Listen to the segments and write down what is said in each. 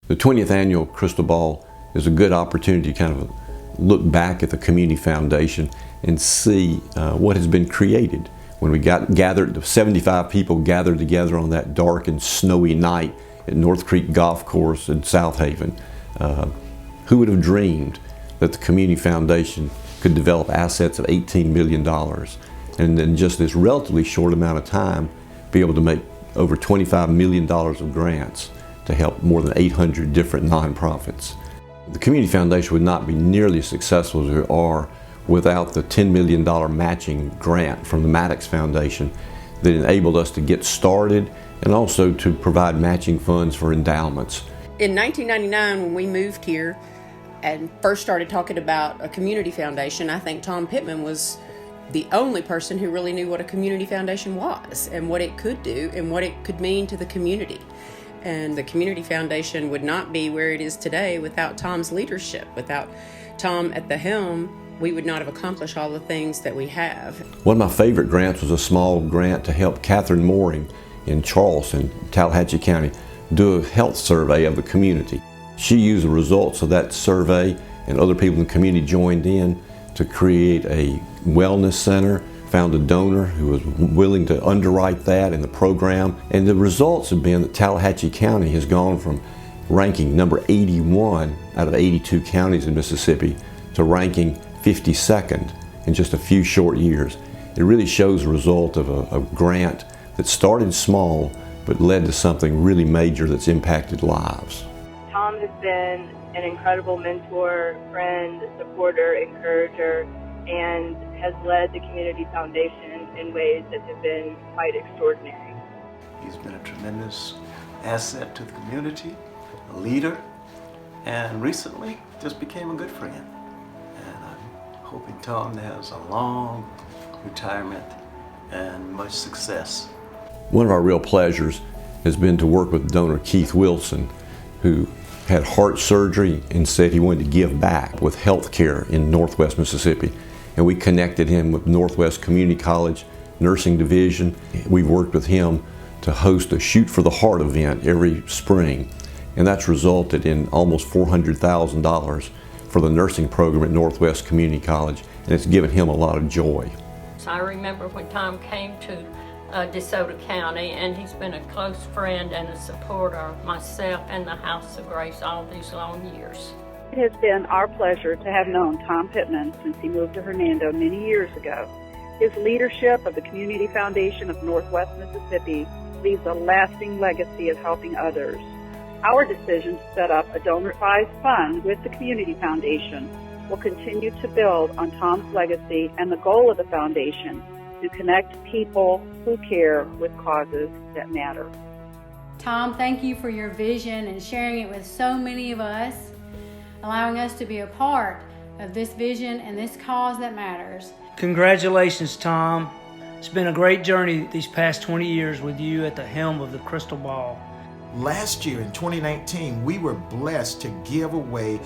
The 20th annual Crystal Ball is a good opportunity to kind of look back at the Community Foundation and see what has been created. When we gathered, 75 people gathered together on that dark and snowy night at North Creek Golf Course in South Haven. Who would have dreamed that the Community Foundation could develop assets of $18 million and in just this relatively short amount of time be able to make over $25 million of grants to help more than 800 different nonprofits. The Community Foundation would not be nearly as successful as we are without the $10 million matching grant from the Maddox Foundation that enabled us to get started and also to provide matching funds for endowments. In 1999, when we moved here and first started talking about a community foundation, I think Tom Pittman was the only person who really knew what a community foundation was and what it could do and what it could mean to the community. And the Community Foundation would not be where it is today without Tom's leadership. Without Tom at the helm, we would not have accomplished all the things that we have. One of my favorite grants was a small grant to help Catherine Mooring in Charleston, Tallahatchie County, do a health survey of the community. She used the results of that survey, and other people in the community joined in to create a wellness center, found a donor who was willing to underwrite that in the program, and the results have been that Tallahatchie County has gone from ranking number 81 out of 82 counties in Mississippi to ranking 52nd in just a few short years. It really shows the result of a grant that started small but led to something really major that's impacted lives. Tom has been an incredible mentor, friend, supporter, encourager, and has led the Community Foundation in ways that have been quite extraordinary. He's been a tremendous asset to the community, a leader, and recently just became a good friend. And I'm hoping Tom has a long retirement and much success. One of our real pleasures has been to work with donor Keith Wilson, who had heart surgery and said he wanted to give back with health care in Northwest Mississippi. And we connected him with Northwest Community College Nursing Division. We've worked with him to host a Shoot for the Heart event every spring. And that's resulted in almost $400,000 for the nursing program at Northwest Community College. And it's given him a lot of joy. I remember when Tom came to DeSoto County, and he's been a close friend and a supporter of myself and the House of Grace all these long years. It has been our pleasure to have known Tom Pittman since he moved to Hernando many years ago. His leadership of the Community Foundation of Northwest Mississippi leaves a lasting legacy of helping others. Our decision to set up a donor-advised fund with the Community Foundation will continue to build on Tom's legacy and the goal of the foundation to connect people who care with causes that matter. Tom, thank you for your vision and sharing it with so many of us, allowing us to be a part of this vision and this cause that matters. Congratulations, Tom. It's been a great journey these past 20 years with you at the helm of the Crystal Ball. Last year in 2019, we were blessed to give away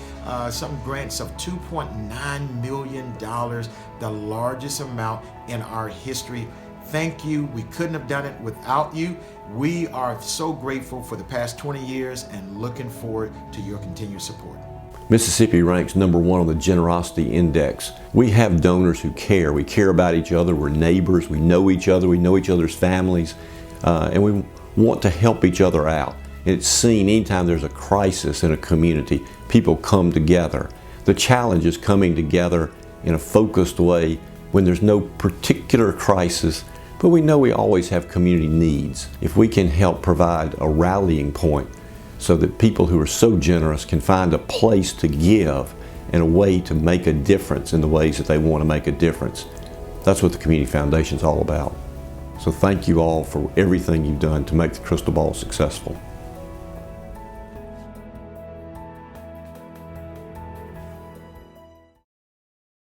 some grants of $2.9 million, the largest amount in our history. Thank you. We couldn't have done it without you. We are so grateful for the past 20 years and looking forward to your continued support. Mississippi ranks #1 on the Generosity Index. We have donors who care. We care about each other. We're neighbors. We know each other. We know each other's families. And we want to help each other out. It's seen anytime there's a crisis in a community, people come together. The challenge is coming together in a focused way when there's no particular crisis, but we know we always have community needs. If we can help provide a rallying point so that people who are so generous can find a place to give and a way to make a difference in the ways that they want to make a difference, that's what the Community Foundation is all about. So thank you all for everything you've done to make the Crystal Ball successful.